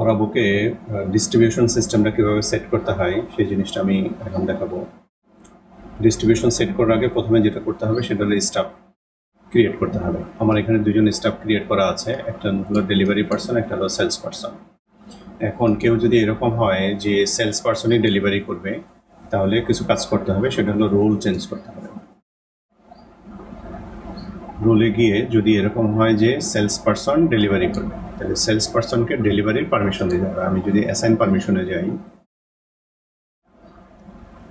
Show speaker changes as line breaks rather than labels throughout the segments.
ওরা বুকে ডিস্ট্রিবিউশন সিস্টেমটা কীভাবে সেট করতে হয় সেই জিনিসটা আমি এখন দেখাবো। ডিস্ট্রিবিউশন সেট করার আগে প্রথমে যেটা করতে হবে সেটা হলো স্টাফ ক্রিয়েট করতে হবে। আমার এখানে দুজন স্টাফ ক্রিয়েট করা আছে, একটা হলো ডেলিভারি পার্সন, একটা হলো সেলস পার্সন। এখন কেউ যদি এরকম হয় যে সেলস পার্সনই ডেলিভারি করবে, তাহলে কিছু কাজ করতে হবে, সেটা হলো রোল চেঞ্জ করতে হবে। রোলে গিয়ে যদি এরকম হয় যে সেলস পার্সন ডেলিভারি করবে, তাহলে সেলস পার্সনকে ডেলিভারির পারমিশন দিতে হবে। আমি যদি অ্যাসাইন পারমিশনে যাই,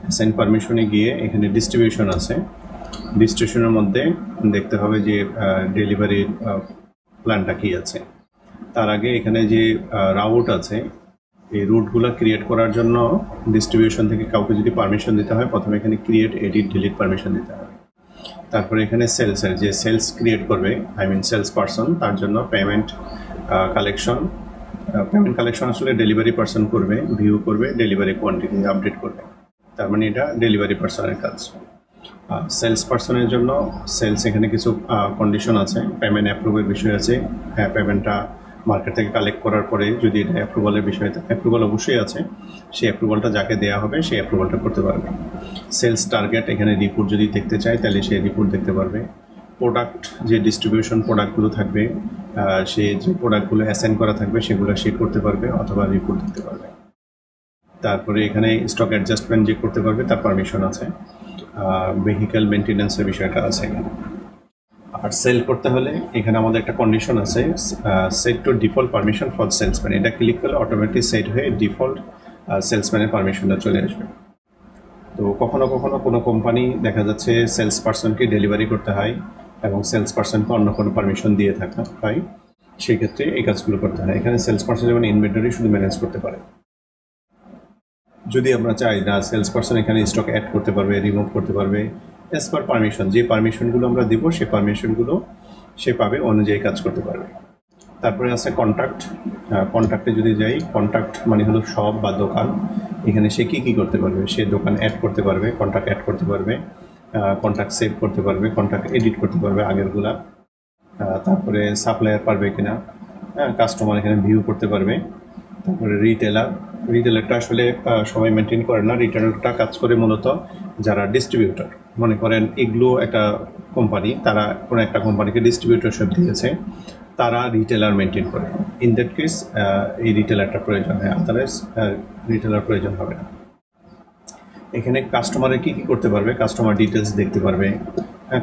অ্যাসাইন পারমিশনে গিয়ে এখানে ডিস্ট্রিবিউশন আছে, ডিস্ট্রিবিউশনের মধ্যে দেখতে হবে যে ডেলিভারির প্ল্যানটা কী আছে। তার আগে এখানে যে রাউট আছে, এই রুটগুলো ক্রিয়েট করার জন্য ডিস্ট্রিবিউশন থেকে কাউকে যদি পারমিশন দিতে হয়, প্রথমে এখানে ক্রিয়েট, এডিট, ডিলিট পারমিশন দিতে হবে। তারপরে এখানে সেলসের যে সেলস ক্রিয়েট করবে, সেলস পার্সন, তার জন্য পেমেন্ট কালেকশন। পেমেন্ট কালেকশন আসলে ডেলিভারি পার্সন করবে, ভিউ করবে, ডেলিভারি কোয়ান্টিটি আপডেট করবে, তার মানে এটা ডেলিভারি পার্সনের কাজ। সেলস পার্সনের জন্য সেলস এখানে কিছু কন্ডিশন আছে, পেমেন্ট অ্যাপ্রুভের বিষয় আছে। হ্যাঁ, পেমেন্টটা মার্কেট থেকে কালেক্ট করার পরে যদি এটা অ্যাপ্রুভালের বিষয়, অ্যাপ্রুভাল অবশ্যই আছে, সেই অ্যাপ্রুভালটা যাকে দেওয়া হবে সেই অ্যাপ্রুভালটা করতে পারবে। সেলস টার্গেট, এখানে রিপোর্ট যদি দেখতে চায় তাহলে সেই রিপোর্ট দেখতে পারবে। প্রোডাক্ট, যে ডিস্ট্রিবিউশন প্রোডাক্টগুলো থাকবে, সে যে প্রোডাক্টগুলো অ্যাসাইন করা থাকবে সেগুলো সে করতে পারবে অথবা রিপোর্ট দেখতে পারবে। তারপরে এখানে স্টক অ্যাডজাস্টমেন্ট যে করতে পারবে তার পারমিশন আছে। ভেহিক্যাল মেনটেন্যান্সের বিষয়টা আছে এখানে। আর সেল করতে হলে এখানে আমাদের একটা কন্ডিশন আছে, set two default permission for salesman. এটা ক্লিক করলে অটোমেটিক সেট হয়ে ডিফল্ট সেলসম্যানের পারমিশনটা চলে আসবে। তো কখনো কখনো কোনো কোম্পানি দেখা যাচ্ছে সেলস পার্সনকে ডেলিভারি করতে হয় এবং সেলস পার্সনকে অন্য কোনো পারমিশন দিয়ে থাকা হয়, সেক্ষেত্রে এই কাজগুলো করতে হয়। এখানে সেলস পার্সন যেমন ইনভেন্টরি শুধু ম্যানেজ করতে পারে। যদি আমরা চাই না, সেলস পার্সন এখানে স্টক অ্যাড করতে পারবে, রিমুভ করতে পারবে, অ্যাজ পার পারমিশন, যে পারমিশনগুলো আমরা দিব সেই পারমিশনগুলো সে পাবে, অনুযায়ী কাজ করতে পারবে। তারপরে আছে কন্ট্যাক্ট। কন্ট্যাক্টে যদি যাই, কন্ট্যাক্ট মানে হলো শপ বা দোকান। এখানে সে কী করতে পারবে, সে দোকান অ্যাড করতে পারবে, কন্ট্যাক্ট অ্যাড করতে পারবে, কন্ট্যাক্ট সেভ করতে পারবে, কন্ট্যাক্ট এডিট করতে পারবে আগেরগুলা। তারপরে সাপ্লায়ার পারবে কিনা, কাস্টমার এখানে ভিউ করতে পারবে। তারপরে রিটেলারটা আসলে সবাই মেনটেন করে না, রিটেলারটা কাজ করে মূলত যারা ডিস্ট্রিবিউটর। মনে করেন এগুলো একটা কোম্পানি, তারা কোনো একটা কোম্পানিকে ডিস্ট্রিবিউটরশিপ দিয়েছে, তারা রিটেলার মেনটেন করে। ইন দ্যাট কেস এই রিটেলারটা প্রয়োজন হয়, আদারওয়াইজ রিটেলার প্রয়োজন হবে না। এখানে কাস্টমারের কী করতে পারবে, কাস্টমার ডিটেলস দেখতে পারবে,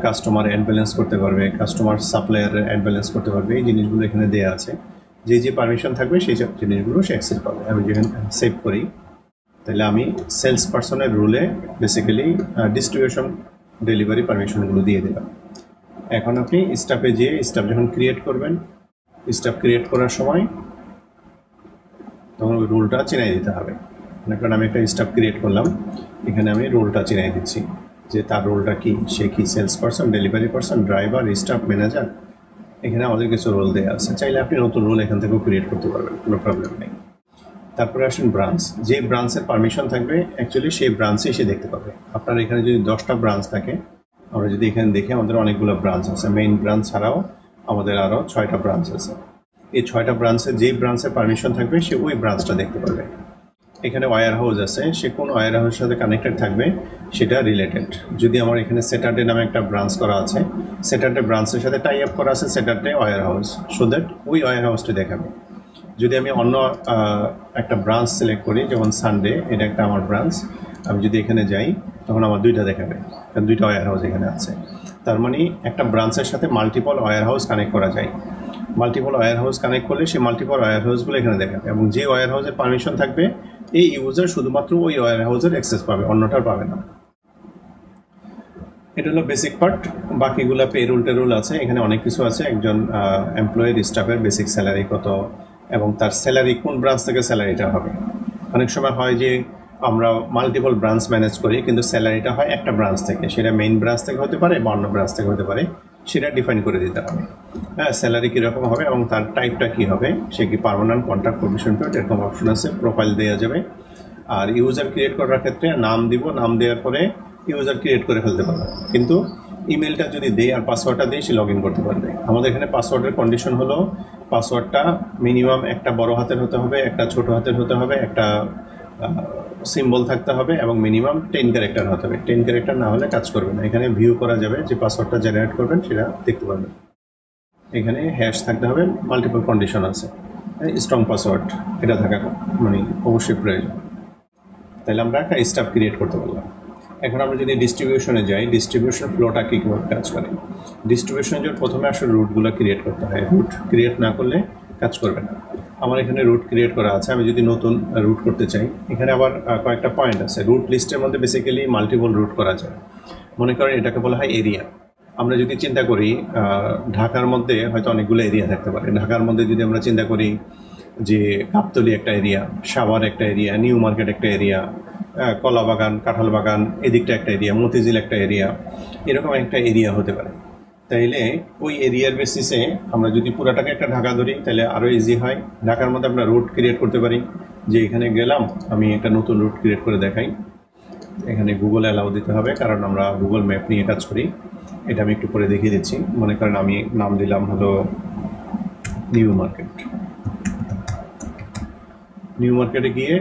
কাস্টমার অ্যাড ব্যালেন্স করতে পারবে, কাস্টমার সাপ্লায়ারের অ্যাড ব্যালেন্স করতে পারবে। এই জিনিসগুলো এখানে দেওয়া আছে, যে যে পারমিশন থাকবে সেই সব জিনিসগুলো সে অ্যাক্সেস পাবে। আমি যখন সেভ করি, তাহলে আমি সেলস পার্সনের রুলে বেসিক্যালি ডিস্ট্রিবিউশন ডেলিভারি পারমিশনগুলো দিয়ে দিলাম। এখন আপনি স্টাফে যেয়ে স্টাফ যখন ক্রিয়েট করবেন, স্টাফ ক্রিয়েট করার সময় তখন ওই রুলটা চিনাই দিতে হবে। কারণ আমি একটা স্টাফ ক্রিয়েট করলাম, এখানে আমি রোলটা চিনাই দিচ্ছি যে তার রোলটা কি, সে কি sales person, delivery person, driver, staff, manager. এখানে আমাদের কিছু রোল দেওয়া আছে, চাইলে আপনি নতুন রোল এখান থেকেও ক্রিয়েট করতে পারবেন, কোনো প্রবলেম নেই। তারপরে আসেন ব্রাঞ্চ, যে ব্রাঞ্চের পারমিশন থাকবে অ্যাকচুয়ালি সেই ব্রাঞ্চে এসে দেখতে পাবে। আপনার এখানে যদি 10টা ব্রাঞ্চ থাকে, আমরা যদি এখানে দেখি আমাদের অনেকগুলো ব্রাঞ্চ আছে, মেইন ব্রাঞ্চ ছাড়াও আমাদের আরও 6টা ব্রাঞ্চ আছে। এই 6টা ব্রাঞ্চে যেই ব্রাঞ্চের পারমিশন থাকবে সে ওই ব্রাঞ্চটা দেখতে পারবে। এখানে ওয়্যার হাউস আছে, সে কোন ওয়্যার হাউসের সাথে কানেক্টেড থাকবে সেটা রিলেটেড। যদি আমার এখানে স্যাটারডে নামে একটা ব্রাঞ্চ করা আছে, স্যাটারডে ব্রাঞ্চের সাথে টাই আপ করা আছে Saturday warehouse, so that ওই ওয়্যার হাউসটা দেখাবে। যদি আমি অন্য একটা ব্রাঞ্চ সিলেক্ট করি, যেমন সানডে, এটা একটা আমার ব্রাঞ্চ, আমি যদি এখানে যাই তখন আমার 2টা দেখাবে, কারণ 2টা ওয়্যার হাউস এখানে আছে। তার মানে একটা ব্রাঞ্চের সাথে মাল্টিপল ওয়্যার হাউস কানেক্ট করা যায়। মাল্টিপল ওয়্যার হাউস কানেক্ট করলে সেই মাল্টিপল ওয়্যার হাউসগুলো এখানে দেখাবে, এবং যে ওয়্যার হাউসের পারমিশন থাকবে এই ইউজার শুধুমাত্র ওই ওয়্যার হাউসের অ্যাক্সেস পাবে, অন্যটার পাবে না। এটা হলো বেসিক পার্ট। বাকিগুলো পেরোল টেরোল আছে, এখানে অনেক কিছু আছে, একজন এমপ্লয়ের স্টাফের বেসিক স্যালারি কত এবং তার স্যালারি কোন ব্রাঞ্চ থেকে স্যালারিটা হবে। অনেক সময় হয় যে আমরা মাল্টিপল ব্রাঞ্চ ম্যানেজ করি, কিন্তু স্যালারিটা হয় একটা ব্রাঞ্চ থেকে, সেটা মেইন ব্রাঞ্চ থেকে হতে পারে বা অন্য ব্রাঞ্চ থেকে হতে পারে, সেটা ডিফাইন করে দিতে হবে। হ্যাঁ, স্যালারি কীরকম হবে এবং তার টাইপটা কী হবে, সে কি পার্মানেন্ট, কন্ট্রাক্ট, প্রভিশন পেড, এরকম অপশন আছে। প্রোফাইল দেওয়া যাবে। আর ইউজার ক্রিয়েট করার ক্ষেত্রে নাম দিব, নাম দেওয়ার পরে ইউজার ক্রিয়েট করে ফেলতে পারবে, কিন্তু ইমেলটা যদি দেয় আর পাসওয়ার্ডটা দিয়ে সে লগ ইন করতে পারবে। আমাদের এখানে পাসওয়ার্ডের কন্ডিশন হলো পাসওয়ার্ডটা মিনিমাম একটা বড় হাতের হতে হবে, একটা ছোট হাতের হতে হবে, একটা সিম্বল থাকতে হবে এবং মিনিমাম 10 ক্যারেক্টার হতে হবে। 10 ক্যারেক্টার না হলে কাজ করবে না। এখানে ভিউ করা যাবে, যে পাসওয়ার্ডটা জেনারেট করবেন সেটা দেখতে পারবেন। এখানে হ্যাশ থাকতে হবে, মাল্টিপল কন্ডিশন আছে, স্ট্রং পাসওয়ার্ড এটা থাকা মানে অবশ্যই প্রয়োজন। তাহলে আমরা একটা স্টাফ ক্রিয়েট করতে পারলাম। এখন আমরা যদি ডিস্ট্রিবিউশনে যাই, ডিস্ট্রিবিউশন ফ্লোটা কীভাবে কাজ করে। ডিস্ট্রিবিউশনের জন্য প্রথমে আসলে রুটগুলো ক্রিয়েট করতে হয়। রুট ক্রিয়েট না করলে কাজ করবে না। আমার এখানে রুট ক্রিয়েট করা আছে। আমি যদি নতুন রুট করতে চাই, এখানে আবার কয়েকটা পয়েন্ট আছে। রুট লিস্টের মধ্যে বেসিক্যালি মাল্টিপল রুট করা যায়। মনে করেন এটাকে বলা হয় এরিয়া। আমরা যদি চিন্তা করি ঢাকার মধ্যে হয়তো অনেকগুলো এরিয়া থাকতে পারে। ঢাকার মধ্যে যদি আমরা চিন্তা করি যে গাবতলী একটা এরিয়া, সাভার একটা এরিয়া, নিউ মার্কেট একটা এরিয়া, কলাবাগান, কাঁঠাল বাগান এদিকটা একটা এরিয়া, মতিঝিল একটা এরিয়া, এরকম একটা এরিয়া হতে পারে। তাইলে ওই এরিয়ার বেসিসে আমরা যদি পুরাটাকে একটা ঢাকা ধরি তাহলে আরও ইজি হয়। ঢাকার মধ্যে আমরা রুট ক্রিয়েট করতে পারি, যে এখানে গেলাম, আমি একটা নতুন রুট ক্রিয়েট করে দেখাই। এখানে গুগল অ্যালাউ দিতে হবে, কারণ আমরা গুগল ম্যাপ নিয়ে কাজ করি। এটা আমি একটু পরে দেখিয়ে দিচ্ছি। মনে করেন আমি নাম দিলাম হলো নিউ মার্কেট। নিউ মার্কেটে গিয়ে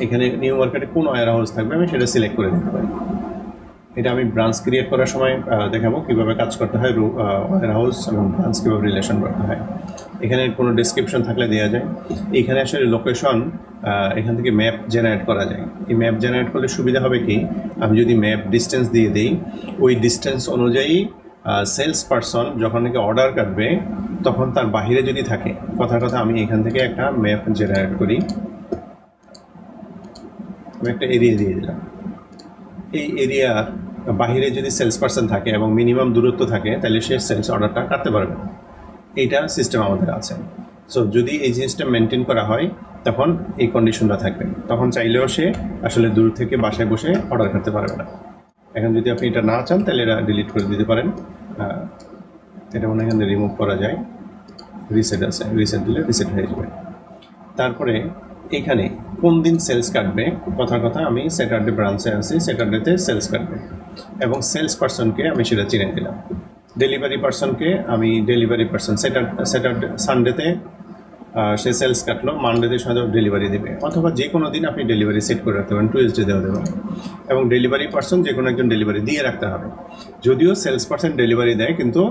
এখানে নিউ মার্কেটে কোন ওয়্যার হাউস থাকবে আমি সেটা সিলেক্ট করে দিতে পারি। এটা আমি ব্রাঞ্চ ক্রিয়েট করার সময় দেখাবো কীভাবে কাজ করতে হয়, ওয়্যার হাউস এবং ব্রাঞ্চ কীভাবে রিলেশন করতে হয়। এখানে কোনো ডিসক্রিপশন থাকলে দেওয়া যায়। এখানে আসলে লোকেশন এখান থেকে ম্যাপ জেনারেট করা যায়। এই ম্যাপ জেনারেট করলে সুবিধা হবে কি, আমি যদি ম্যাপ ডিস্টেন্স দিয়ে দিই, ওই ডিস্টেন্স অনুযায়ী সেলস পারসন যখন নাকি অর্ডার কাটবে তখন তার বাহিরে যদি থাকে, কথার কথা আমি এখান থেকে একটা ম্যাপ জেনারেট করি। আমি একটা এরিয়া দিয়ে দিলাম। এই এরিয়ার বাহিরে যদি সেলস পারসন থাকে এবং মিনিমাম দূরত্ব থাকে তাহলে সে সেলস অর্ডারটা কাটতে পারবে। এইটা সিস্টেম আমাদের আছে। সো যদি এই জিনিসটা মেনটেন করা হয় তখন এই কন্ডিশনটা থাকবে, তখন চাইলেও সে আসলে দূর থেকে বাসায় বসে অর্ডার করতে পারবে না। এখন যদি আপনি এটা না চান তাহলে এটা ডিলিট করে দিতে পারেন। এটা মনে হয় এখানে রিমুভ করা যায়, রিসেট আছে, রিসেট দিলে রিসেট হয়ে যাবে। তারপরে এখানে কোন দিন সেলস কাটবে, কথার কথা আমি স্যাটারডে ব্রাঞ্চে আছি, স্যাটারডেতে সেলস কাটবে এবং সেলস পারসনকে আমি সেটা চিনে দিলাম। ডেলিভারি পারসনকে আমি ডেলিভারি পারসন স্যাটারডে সানডেতে সে সেলস কাটলো, মানডেতে সাথে ডেলিভারি দেবে, অথবা যে কোনো দিন আপনি ডেলিভারি সেট করে রাখতে পারেন, টুইসডেতেও দেতে পারেন। এবং ডেলিভারি পারসন যে কোনো একজন ডেলিভারি দিয়ে রাখতে হবে। যদিও সেলস পারসন ডেলিভারি দেয় কিন্তু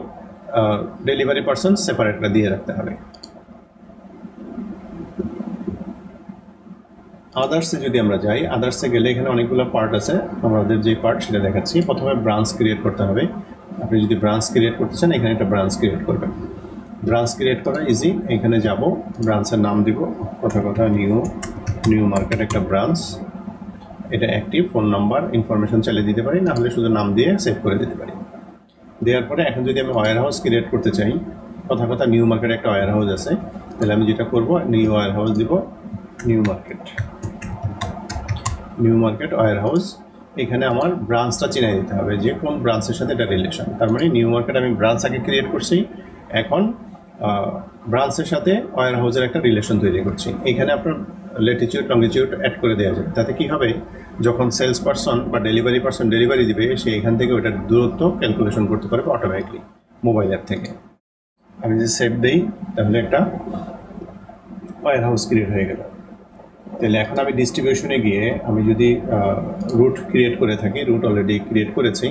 ডেলিভারি পারসন সেপারেটটা দিয়ে রাখতে হবে। আদার্সে যদি আমরা যাই, আদার্সে গেলে এখানে অনেকগুলো পার্ট আছে। আমাদের যে পার্ট সেটা দেখাচ্ছি। প্রথমে ব্রাঞ্চ ক্রিয়েট করতে হবে। আপনি যদি ব্রাঞ্চ ক্রিয়েট করতে চান এখানে একটা ব্রাঞ্চ ক্রিয়েট করবেন। ব্রাঞ্চ ক্রিয়েট করা ইজি। এখানে যাব, ব্রাঞ্চের নাম দিব, কথা নিউ মার্কেট একটা ব্রাঞ্চ। এটা অ্যাক্টিভ, ফোন নাম্বার ইনফরমেশন চালিয়ে দিতে পারি, না হলে শুধু নাম দিয়ে সেভ করে দিতে পারি। দেওয়ার পরে এখন যদি আমি ওয়্যার হাউস ক্রিয়েট করতে চাই, কথা নিউ মার্কেটে একটা ওয়্যার হাউস আছে, তাহলে আমি যেটা করব নিউ ওয়্যার হাউস দিব, নিউ মার্কেট ওয়্যার হাউস। এখানে আমার ব্রাঞ্চটা চিনে দিতে হবে যে কোন ব্রাঞ্চের সাথে এটা রিলেশন। তার মানে নিউ মার্কেট আমি ব্রাঞ্চ আগে ক্রিয়েট করছি, এখন ব্রাঞ্চের সাথে ওয়্যার হাউসের একটা রিলেশন তৈরি করছি। এখানে আপনার ল্যাটিটিউড লংগিটিউড অ্যাড করে দেওয়া যাবে। তাতে কি হবে, যখন সেলস পারসন বা ডেলিভারি পারসন ডেলিভারি দিবে সে এখান থেকে ওইটার দূরত্ব ক্যালকুলেশন করতে পারবে অটোমেটিকলি মোবাইল অ্যাপ থেকে। আমি যদি সেভ দিই তাহলে একটা ওয়্যার হাউস ক্রিয়েট হয়ে গেল। তাহলে এখন আমি ডিস্ট্রিবিউশনে গিয়ে আমি যদি রুট ক্রিয়েট করে থাকি, রুট অলরেডি ক্রিয়েট করেছি,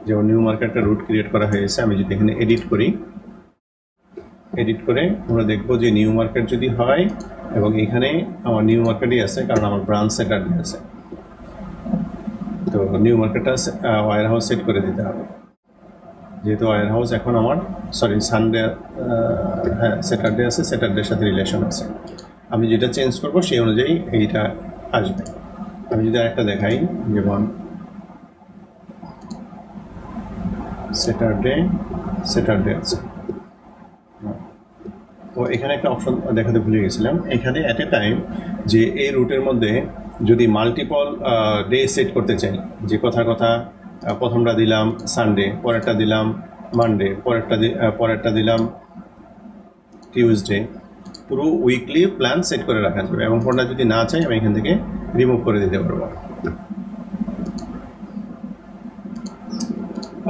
যেমন নিউ মার্কেটটা রুট ক্রিয়েট করা হয়েছে, আমি যদি এখানে এডিট করি, এডিট করে আমরা দেখবো যে নিউ মার্কেট যদি হয় এবং এখানে আমার নিউ মার্কেটই আছে কারণ আমার ব্রাঞ্চ স্যাটারডে আছে। তো নিউ মার্কেটটা ওয়্যার হাউস সেট করে দিতে হবে, যেহেতু ওয়্যার হাউস এখন আমার সানডে স্যাটারডে আছে, স্যাটারডের সাথে রিলেশন আছে। আমি যেটা চেঞ্জ করব সেই অনুযায়ী এইটা আসবে। আমি যদি আরেকটা দেখাই, যেমন স্যাটারডে আছে, তো এখানে একটা অপশন দেখাতে ভুলে গেছিলাম। এখানে অ্যাট এ টাইম যে এই রুটের মধ্যে যদি মাল্টিপল ডে সেট করতে চাই, যে কথা প্রথমটা দিলাম সানডে, পরেরটা দিলাম মানডে, পরেরটা দিলাম টিউসডে, পুরো উইকলি প্ল্যান সেট করে রাখা যাবে। এবং কোনটা যদি না চাই আমি এখান থেকে রিমুভ করে দিতে পারবো।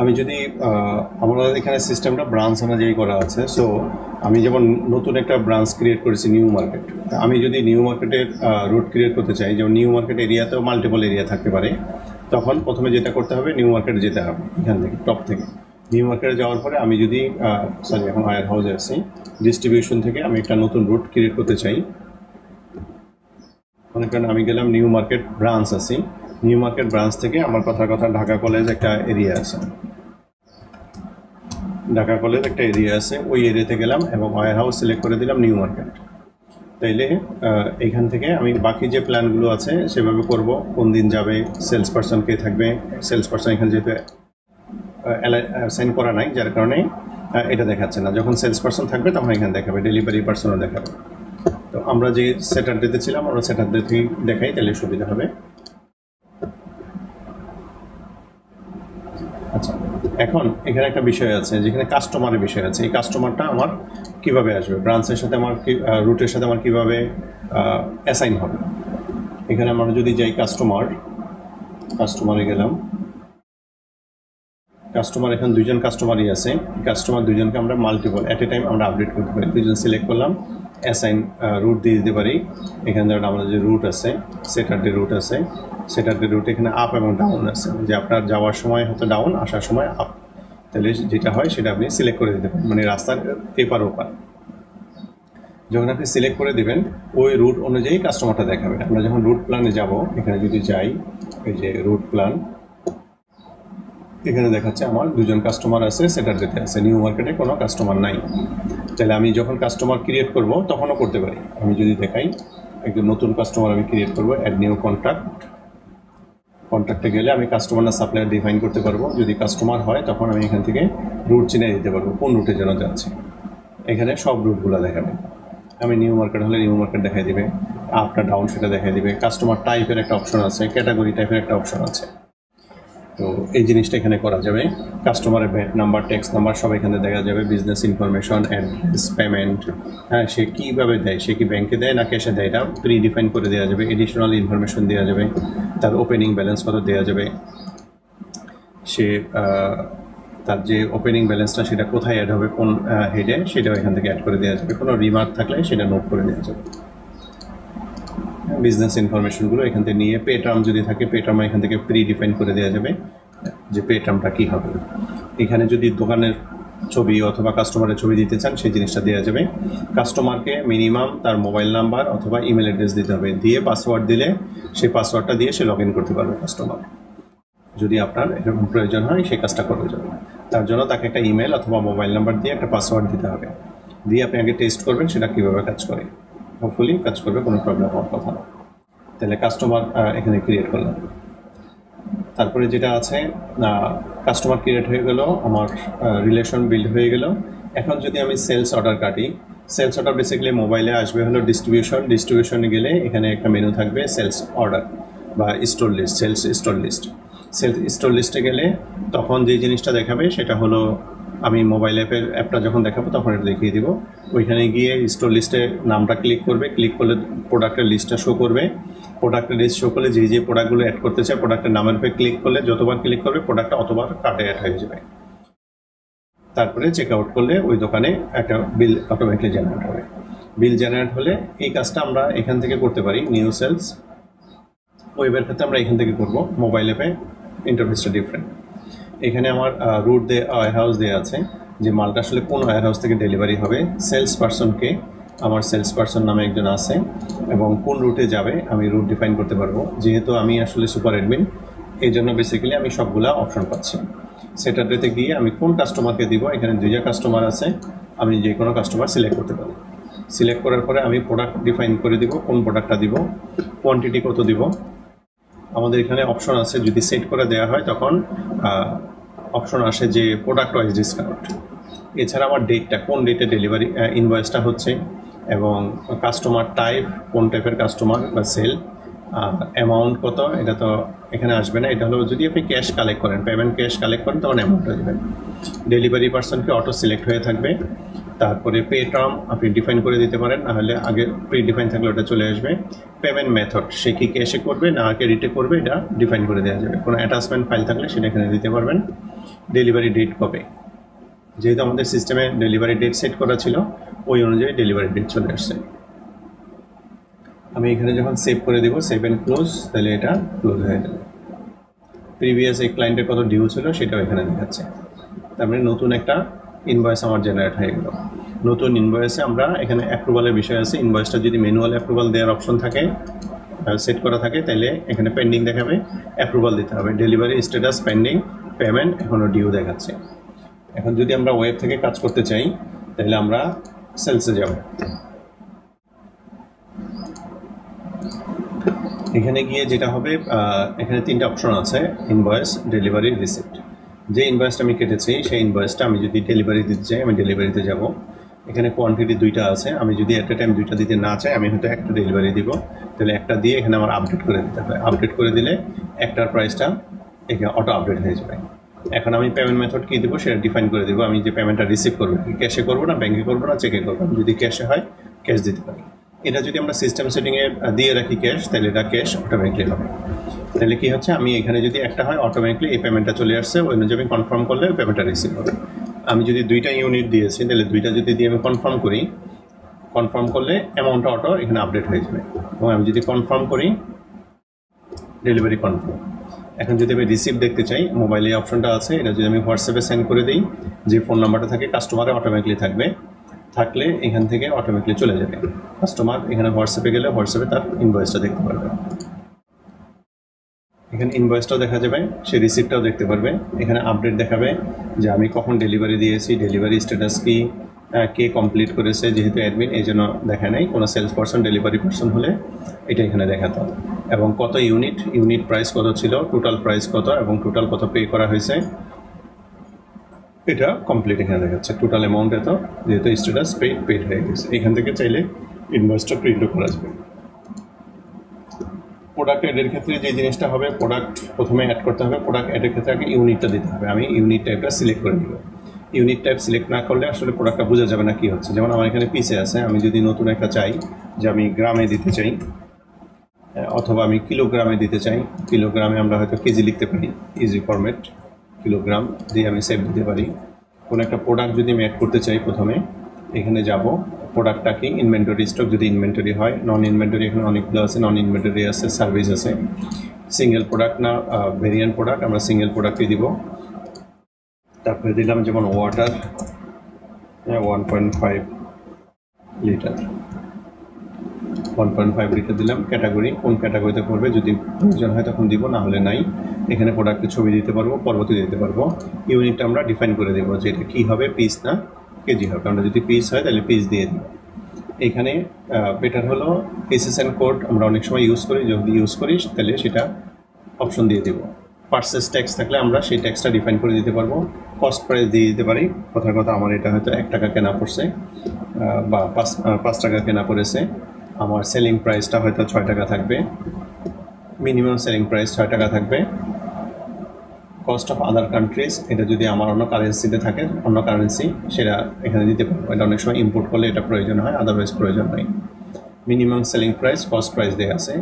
আমি যদি আমাদের এখানে সিস্টেমটা ব্রাঞ্চ অনুযায়ী করা আছে। সো আমি যেমন নতুন একটা ব্রাঞ্চ ক্রিয়েট করেছি নিউ মার্কেট, আমি যদি নিউ মার্কেটের রুট ক্রিয়েট করতে চাই, যেমন নিউ মার্কেট এরিয়াতেও মাল্টিপল এরিয়া থাকতে পারে, তখন প্রথমে যেটা করতে হবে নিউ মার্কেটে যেতে হবে। এখান থেকে টপ থেকে নিউ মার্কেটে যাওয়ার পরে আমি যদি এখন ওয়্যার হাউসে আছি, ডিস্ট্রিবিউশন থেকে আমি একটা নতুন রুট ক্রিয়েট করতে চাই। মনে করেন আমি গেলাম নিউ মার্কেট ব্রাঞ্চ আছি, নিউ মার্কেট ব্রাঞ্চ থেকে আমার কথার কথা ঢাকা কলেজ একটা এরিয়া আছে, ঢাকা কলেজ একটা এরিয়া আছে, ওই এরিয়াতে গেলাম এবং ওয়্যার হাউস সিলেক্ট করে দিলাম নিউ মার্কেট। তাইলে এখান থেকে আমি বাকি যে প্ল্যানগুলো আছে সেভাবে করব। কোন দিন যাবে, সেলস পারসন কে থাকবে, সেলস পারসন এখানে যেহেতু সাইন করা নাই, যার কারণে এটা দেখাচ্ছে না। যখন সেলস পারসন থাকবে তখন এখানে দেখাবে, ডেলিভারি পারসনও দেখাবে। তো আমরা যে স্যাটারডেতে ছিলাম আমরা স্যাটারডে থেকে দেখাই, তাহলে সুবিধা হবে। আচ্ছা, এখন এখানে একটা বিষয় আছে, যেখানে কাস্টমারের বিষয় আছে। এই কাস্টমারটা আমার কিভাবে আসবে, ব্রাঞ্চের সাথে আমার রুটের সাথে আমার কিভাবে অ্যাসাইন হবে। এখানে আমরা যদি যাই কাস্টমারে গেলাম, কাস্টমার এখানে দুইজন কাস্টমারই আছে। কাস্টমার দুজনকে আমরা মাল্টিপল অ্যাট এ টাইম আমরা আপডেট করতে পারি। দুজন সিলেক্ট করলাম, অ্যাসাইন রুট দিয়ে দিতে পারি। এখানে ধরুন আমাদের যে রুট আছে, স্যাটারডে রুট আছে, স্যাটারডে রুট এখানে আপ এবং ডাউন আছে, যে আপনার যাওয়ার সময় হয়তো ডাউন, আসার সময় আপ। তাহলে যেটা হয় সেটা আপনি সিলেক্ট করে দিতে পারেন, মানে রাস্তার এপার ওপার। যখন আপনি সিলেক্ট করে দিবেন ওই রুট অনুযায়ী কাস্টমারটা দেখাবে। আমরা যখন রুট প্ল্যানে যাব, এখানে যদি যাই, এই যে রুট প্ল্যান, এখানে দেখাচ্ছে আমার দুজন কাস্টমার আছে, স্যাটারডেতে আছে, নিউ মার্কেটে কোনো কাস্টমার নাই। তাহলে আমি যখন কাস্টমার ক্রিয়েট করব তখনও করতে পারি। আমি যদি দেখাই, একজন নতুন কাস্টমার আমি ক্রিয়েট করব, অ্যাড নিউ কন্ট্যাক্টে গেলে আমি কাস্টমার না সাপ্লায়ার ডিফাইন করতে পারবো। যদি কাস্টমার হয় তখন আমি এখান থেকে রুট চিনে দিতে পারবো, কোন রুটের জন্য যাচ্ছে। এখানে সব রুটগুলো দেখাবে। আমি নিউ মার্কেট হলে নিউ মার্কেট দেখাই দিবে, আপটা ডাউন সেটা দেখাই দিবে। কাস্টমার টাইপের একটা অপশন আছে, ক্যাটাগরি টাইপের একটা অপশন আছে। তো এই জিনিসটা এখানে করা যাবে। কাস্টমারের ভ্যাট নাম্বার, ট্যাক্স নাম্বার সব এখানে দেখা যাবে, বিজনেস ইনফরমেশন, অ্যাড্রেস, পেমেন্ট, হ্যাঁ সে কীভাবে দেয়, সে কি ব্যাংকে দেয় না ক্যাশে দেয়, এটা প্রি ডিফাইন করে দেওয়া যাবে। এডিশনাল ইনফরমেশন দেওয়া যাবে, তার ওপেনিং ব্যালেন্স কত দেওয়া যাবে, সে তার যে ওপেনিং ব্যালেন্সটা সেটা কোথায় অ্যাড হবে, কোন হেডে, সেটাও এখান থেকে অ্যাড করে দেওয়া যাবে। কোনো রিমার্ক থাকলে সেটা নোট করে দেওয়া যাবে। বিজনেস ইনফরমেশনগুলো এখান থেকে নিয়ে, পে টার্ম যদি থাকে পে টার্ম এখান থেকে প্রি ডিফাইন করে দেওয়া যাবে যে পে টার্মটা কী হবে। এখানে যদি দোকানের ছবি অথবা কাস্টমারের ছবি দিতে চান সেই জিনিসটা দেওয়া যাবে। কাস্টমারকে মিনিমাম তার মোবাইল নাম্বার অথবা ইমেল অ্যাড্রেস দিতে হবে, দিয়ে পাসওয়ার্ড দিলে সেই পাসওয়ার্ডটা দিয়ে সে লগ ইন করতে পারবে কাস্টমার। যদি আপনার এরকম প্রয়োজন হয় সেই কাজটা করা যাবে। তার জন্য তাকে একটা ইমেল অথবা মোবাইল নাম্বার দিয়ে একটা পাসওয়ার্ড দিতে হবে, দিয়ে আপনি আগে টেস্ট করবেন সেটা কীভাবে কাজ করে। হোপফুলি কাজ করবে, কোনো প্রবলেম হওয়ার কথা না। তাহলে কাস্টমার এখানে ক্রিয়েট করলাম। তারপরে যেটা আছে, কাস্টমার ক্রিয়েট হয়ে গেল, আমার রিলেশন বিল্ড হয়ে গেল। এখন যদি আমি সেলস অর্ডার কাটি, সেলস অর্ডার বেসিক্যালি মোবাইলে আসবে হলো ডিস্ট্রিবিউশনে গেলে এখানে একটা মেনু থাকবে সেলস অর্ডার বা স্টোর লিস্ট, সেলস স্টোর লিস্টে গেলে তখন যে জিনিসটা দেখাবে সেটা হলো, আমি মোবাইল অ্যাপটা যখন দেখাবো তখন এটা দেখিয়ে দিব। ওইখানে গিয়ে স্টোর লিস্টে নামটা ক্লিক করবে, ক্লিক করলে প্রোডাক্টের লিস্টটা শো করবে। প্রোডাক্টের লিস্ট শো করলে যে প্রোডাক্টগুলো অ্যাড করতে চায় প্রোডাক্টের নামের উপরে ক্লিক করলে যতবার ক্লিক করবে প্রোডাক্টটা অতবার কার্টে অ্যাড হয়ে যাবে। তারপরে চেক আউট করলে ওই দোকানে একটা বিল অটোমেটিকলি জেনারেট হবে। বিল জেনারেট হলে এই কাজটা আমরা এখান থেকে করতে পারি। নিউ সেলস ওয়েবের ক্ষেত্রে আমরা এখান থেকে করব, মোবাইল অ্যাপে ইন্টারফেসটা ডিফারেন্ট। এখানে আমার রুট ওয়্যার হাউস দেওয়া আছে, যে মালটা আসলে কোন ওয়্যার হাউস থেকে ডেলিভারি হবে, সেলস পারসনকে, আমার সেলস পারসন নামে একজন আছে, এবং কোন রুটে যাবে আমি রুট ডিফাইন করতে পারবো। যেহেতু আমি আসলে সুপার অ্যাডমিন, এই জন্য বেসিক্যালি আমি সবগুলা অপশন পাচ্ছি। স্যাটারডেতে গিয়ে আমি কোন কাস্টমারকে দিব, এখানে দুইটা কাস্টমার আছে, আমি যে কোনো কাস্টমার সিলেক্ট করতে পারি। সিলেক্ট করার পরে আমি প্রোডাক্ট ডিফাইন করে দিব, কোন প্রোডাক্টটা দিব, কোয়ান্টিটি কত দিব। আমাদের এখানে অপশন আছে, যদি সেট করে দেওয়া হয় তখন অপশন আসে যে প্রোডাক্ট ওয়াইজ ডিসকাউন্ট। এছাড়া আমার ডেটটা, কোন ডেটে ডেলিভারি ইনভয়েসটা হচ্ছে, এবং কাস্টমার টাইপ, কোন টাইপের কাস্টমার বা সেল, অ্যামাউন্ট কত, এটা তো এখানে আসবে না। এটা হলো যদি আপনি ক্যাশ কালেক্ট করেন, পেমেন্ট ক্যাশ কালেক্ট করেন তখন অ্যামাউন্টটা দেবেন। ডেলিভারি পার্সনকে অটো সিলেক্ট হয়ে থাকবে, তারপরে পে টার্ম আপনি ডিফাইন করে দিতে পারেন, নাহলে আগে প্রি ডিফাইন থাকলে ওটা চলে আসবে। পেমেন্ট মেথড, সে কি ক্যাশে করবে না ক্রেডিটে করবে, এটা ডিফাইন করে দেওয়া যাবে। কোনো অ্যাটাচমেন্ট ফাইল থাকলে সেটা এখানে দিতে পারবেন। ডেলিভারি ডেট কবে, যেহেতু আমাদের সিস্টেমে ডেলিভারি ডেট সেট করা ছিল ওই অনুযায়ী ডেলিভারি ডেট চলে আসছে। আমি এখানে যখন সেভ করে দেবো, সেভ অ্যান্ড ক্লোজ, তাহলে এটা ক্লোজ হয়ে যাবে। প্রিভিয়াস এই ক্লায়েন্টের কত ডিউ ছিল সেটাও এখানে দেখাচ্ছে। তার মানে নতুন একটা ইনভয়েস আমার জেনারেট হয়ে গেল। নতুন ইনভয়েসে আমরা এখানে অ্যাপ্রুভালের বিষয় আছে। ইনভয়েসটা যদি ম্যানুয়াল অ্যাপ্রুভাল দেওয়ার অপশন থাকে, সেট করা থাকে, তাহলে এখানে পেন্ডিং দেখাবে, অ্যাপ্রুভাল দিতে হবে। ডেলিভারি স্ট্যাটাস পেন্ডিং, পেমেন্ট এখনও ডিউ দেখাচ্ছে। এখন যদি আমরা ওয়েব থেকে কাজ করতে চাই তাহলে আমরা সেলসে যাব। এখানে গিয়ে যেটা হবে, এখানে তিনটা অপশন আছে, ইনভয়েস, ডেলিভারি, রিসিপ্ট। যে ইনভয়েসটা আমি কেটেছি সেই ইনভয়েসটা আমি যদি ডেলিভারি দিতে চাই, আমি ডেলিভারিতে যাব। এখানে কোয়ান্টিটি দুইটা আছে, আমি যদি এট এ টাইম দুইটা দিতে না চাই, আমি হয়তো একটা ডেলিভারি দিব, তাহলে একটা দিয়ে এখানে আমার আপডেট করে দিতে হবে। আপডেট করে দিলে একটার প্রাইসটা এখানে অটো আপডেট হয়ে যাবে। এখন আমি পেমেন্ট মেথড কী দেবো সেটা ডিফাইন করে দেবো। আমি যে পেমেন্টটা রিসিভ করবো, ক্যাশে করবো না ব্যাঙ্কে করবো না চেকে করবো, যদি ক্যাশে হয় ক্যাশ দিতে পারি। এটা যদি আমরা সিস্টেম সেটিংয়ে দিয়ে রাখি ক্যাশ, তাহলে এটা ক্যাশ অটোমেটিকলি হবে। তাহলে কি হচ্ছে, আমি এখানে যদি একটা হয় অটোমেটিকলি এই পেমেন্টটা চলে আসছে, ওই অনুযায়ী আমি কনফার্ম করলে পেমেন্টটা রিসিভ হবে। আমি যদি দুইটা ইউনিট দিয়েছি, তাহলে দুইটা যদি দিয়ে আমি কনফার্ম করি, কনফার্ম করলে অ্যামাউন্টটা অটো এখানে আপডেট হয়ে যাবে। এবং আমি যদি কনফার্ম করি, ডেলিভারি কনফার্ম। এখন যদি আমি রিসিভ দেখতে চাই, মোবাইলে এই অপশনটা আছে, এটা যদি আমি হোয়াটসঅ্যাপে সেন্ড করে দিই, যে ফোন নাম্বারটা থাকে কাস্টমারে অটোমেটিকলি থাকলে এখান থেকে অটোমেটিকলি চলে যাবে। কাস্টমার এখানে হোয়াটসঅ্যাপে গেলে হোয়াটসঅ্যাপে তার ইনভয়েসটা দেখতে পারবে। এখানে ইনভয়েসটাও দেখা যাবে, সে রিসিপ্টটাও দেখতে পারবে। এখানে আপডেট দেখাবে যে আমি কখন ডেলিভারি দিয়েছি, ডেলিভারি স্ট্যাটাস কি, কে কমপ্লিট করেছে। যেহেতু অ্যাডমিন এই জন্য দেখা নেই, কোনো সেলস পারসন ডেলিভারি পারসন হলে এটা এখানে দেখাতো। এবং কত ইউনিট প্রাইস কত ছিল, টোটাল প্রাইস কত, এবং টোটাল কত পে করা হয়েছে, এটা কমপ্লিট এখানে দেখাচ্ছে। টোটাল অ্যামাউন্ট এত, যেহেতু স্ট্যাটাস পেড হয়ে গেছে। এখান থেকে চাইলে ইনভয়েসটা প্রিন্টও করা যাবে। প্রোডাক্ট অ্যাডের ক্ষেত্রে যে জিনিসটা হবে, প্রোডাক্ট প্রথমে অ্যাড করতে হবে। প্রোডাক্ট অ্যাডের ক্ষেত্রে আগে ইউনিটটা দিতে হবে। আমি ইউনিট টাইপটা সিলেক্ট করে দিব। ইউনিট টাইপ সিলেক্ট না করলে আসলে প্রোডাক্টটা বোঝা যাবে না কী হচ্ছে। যেমন আমার এখানে পিসে আছে, আমি যদি নতুন একটা চাই যে আমি গ্রামে দিতে চাই, অথবা আমি কিলোগ্রামে দিতে চাই, কিলোগ্রামে আমরা হয়তো কেজি লিখতে পারি, ইজি ফরম্যাট কিলোগ্রাম দিয়ে আমি সেভ দিতে পারি। কোনো একটা প্রোডাক্ট যদি আমি অ্যাড করতে চাই, প্রথমে এখানে যাব, প্রোডাক্টটা কি, ইনভেন্টরি স্টক যদি ইনভেন্টরি হয়, নন ইনভেন্টরি এখানে অনেকগুলো আছে, নন ইনভেন্টরি আছে, সার্ভিস আছে। সিঙ্গেল প্রোডাক্ট না ভেরিয়েন্ট প্রোডাক্ট, আমরা সিঙ্গেল প্রোডাক্টই দিব। তারপরে দিলাম যেমন ওয়াটার 1.5 লিটার, 1.5 লিটার দিলাম। ক্যাটাগরি কোন ক্যাটাগরিতে পড়বে, যদি প্রয়োজন হয় তখন দিব, না হলে নাই। এখানে প্রোডাক্টের ছবি দিতে পারবো, পরবর্তী দিতে পারবো। ইউনিটটা আমরা ডিফাইন করে দেবো যে এটা কী হবে, পিস না কেজি হবে। আমরা যদি পিস হয় তাহলে পিস দিয়ে দেবো। এখানে বেটার হলো এসএসএন কোড আমরা অনেক সময় ইউজ করি, যদি ইউজ করি তাহলে সেটা অপশন দিয়ে দেবো। পার্সেস ট্যাক্স থাকলে আমরা সেই ট্যাক্সটা ডিফাইন করে দিতে পারবো। কস্ট প্রাইস দিয়ে দিতে পারি। কথার কথা আমার এটা হয়তো 1 টাকা কেনা পড়ছে, বা 5 টাকা কেনা পড়েছে। আমার সেলিং প্রাইসটা হয়তো 6 টাকা থাকবে, মিনিমাম সেলিং প্রাইস 6 টাকা থাকবে। কস্ট অফ আদার কান্ট্রিজ, এটা যদি আমার অন্য কারেন্সিতে থাকে, অন্য কারেন্সি, সেটা এখানে দিতে পারবো। এটা অনেক সময় ইম্পোর্ট করলে এটা প্রয়োজন হয়, আদারওয়াইজ প্রয়োজন হয়। Minimum selling price, cost price দেওয়া আছে।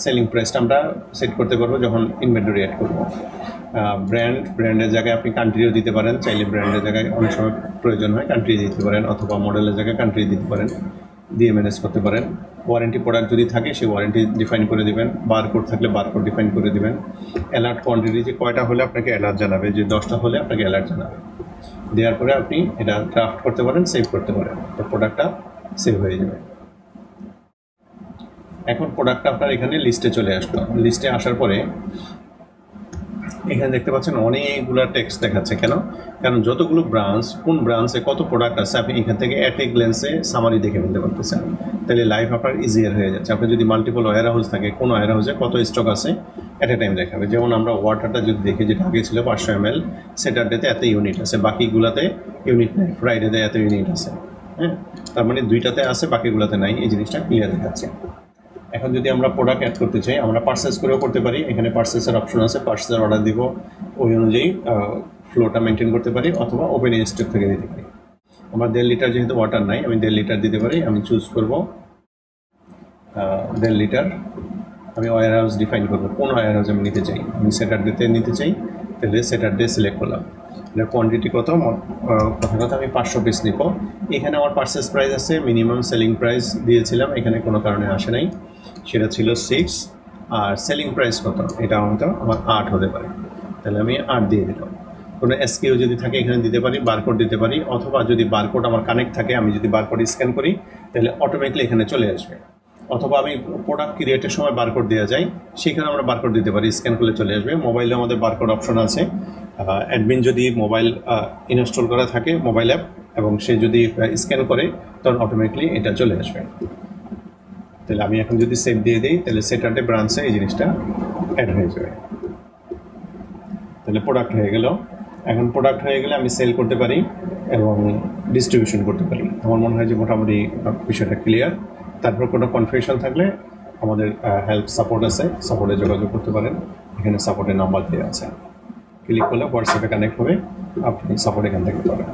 সেলিং প্রাইসটা আমরা সেট করতে পারবো যখন ইনভেন্টরি অ্যাড করবো। ব্র্যান্ডের জায়গায় আপনি কান্ট্রিও দিতে পারেন, চাইলে ব্র্যান্ডের জায়গায় অনেক সময় প্রয়োজন হয় কান্ট্রি দিতে পারেন, অথবা মডেলের জায়গায় কান্ট্রি দিতে পারেন, দিয়ে ম্যানেজ করতে পারেন। ওয়ারেন্টি প্রোডাক্ট যদি থাকে সেই ওয়ারেন্টি ডিফাইন করে দেবেন। বারকোড থাকলে বারকোড ডিফাইন করে দেবেন। অ্যালার্ট কোয়ান্টিটি, যে কয়টা হলে আপনাকে অ্যালার্ট জানাবে, যে 10টা হলে আপনাকে অ্যালার্ট জানাবে। দেওয়ার পরে আপনি এটা ড্রাফট করতে পারেন, সেভ করতে পারেন, তো প্রোডাক্টটা সেভ হয়ে যাবে। এখন প্রোডাক্টটা আপনার এখানে লিস্টে চলে আসলো। লিস্টে আসার পরে এখানে দেখতে পাচ্ছেন অনেকগুলো টেক্সট দেখাচ্ছে। কারণ যতগুলো ব্রাঞ্চ, কোন ব্রাঞ্চে কত প্রোডাক্ট আছে, আপনি এখান থেকে অ্যাট এ গ্ল্যান্সে সামারি দেখে ফেলতে পারতেছেন। তাহলে লাইফ আপনার ইজিয়ার হয়ে যাচ্ছে। আপনার যদি মাল্টিপল ওয়্যার হাউস থাকে, কোন ওয়্যার হাউসে কত স্টক আছে অ্যাট এ টাইম দেখাবে। যেমন আমরা ওয়াটারটা যদি দেখি, যেটা আগে ছিল 500 ml, স্যাটারডেতে এত ইউনিট আছে, বাকিগুলোতে ইউনিট নেই, ফ্রাইডেতে এত ইউনিট আছে। হ্যাঁ, তার মানে 2টাতে আছে, বাকিগুলোতে নাই। এই জিনিসটা ক্লিয়ার দেখাচ্ছে। এখন যদি আমরা প্রোডাক্ট অ্যাড করতে চাই, আমরা পারচেস করেও করতে পারি। এখানে পারচেসের অপশন আছে, পারচেসের অর্ডার দিব, ওই অনুযায়ী ফ্লোটা মেনটেন করতে পারি, অথবা ওপেন স্টক থেকে দিতে পারি। আমার 1.5 লিটার যেহেতু ওয়াটার নাই, আমি 1.5 লিটার দিতে পারি। আমি চুজ করব 1.5 লিটার। আমি ওয়্যার হাউস ডিফাইন করবো, কোন ওয়্যার হাউস আমি নিতে চাই। আমি স্যাটারডেতে নিতে চাই, তাহলে স্যাটারডে সিলেক্ট করলাম। এটা কোয়ান্টিটি কত, কথা আমি 500 পিস নিব। এখানে আমার পারচেস প্রাইস আছে, মিনিমাম সেলিং প্রাইস দিয়েছিলাম, এখানে কোনো কারণে আসে নাই, সেটা ছিল 6। আর সেলিং প্রাইস কত, এটা হয়তো আমার 8 হতে পারে, তাহলে আমি 8 দিয়ে দিলাম। কোনো এসকিউ যদি থাকে এখানে দিতে পারি, বারকোড দিতে পারি, অথবা যদি বারকোড আমার কানেক্ট থাকে, আমি যদি বারকোড স্ক্যান করি তাহলে অটোমেটিকলি এখানে চলে আসবে। অথবা আমি প্রোডাক্ট ক্রিয়েটের সময় বারকোড দেওয়া যায়, সেখানে আমরা বারকোড দিতে পারি, স্ক্যান করলে চলে আসবে। মোবাইলে আমাদের বারকোড অপশন আছে। অ্যাডমিন যদি মোবাইল ইনস্টল করা থাকে মোবাইল অ্যাপ, এবং সে যদি স্ক্যান করে, তখন অটোমেটিকলি এটা চলে আসবে। তাহলে আমি এখন যদি সেভ দিয়ে দিই, তাহলে স্যাটারডে ব্রাঞ্চে এই জিনিসটা অ্যাড হয়ে যাবে। তাহলে প্রোডাক্ট হয়ে গেল। এখন প্রোডাক্ট হয়ে গেলে আমি সেল করতে পারি এবং ডিস্ট্রিবিউশন করতে পারি। আমার মনে হয় যে মোটামুটি বিষয়টা ক্লিয়ার। তারপর কোনো কনফিউশন থাকলে আমাদের হেল্প সাপোর্ট আছে, সাপোর্টে যোগাযোগ করতে পারেন। এখানে সাপোর্টের নাম্বার দেওয়া আছে, ক্লিক করলে হোয়াটসঅ্যাপে কানেক্ট হবে, আপনি সাপোর্ট এখান থেকে পাবেন।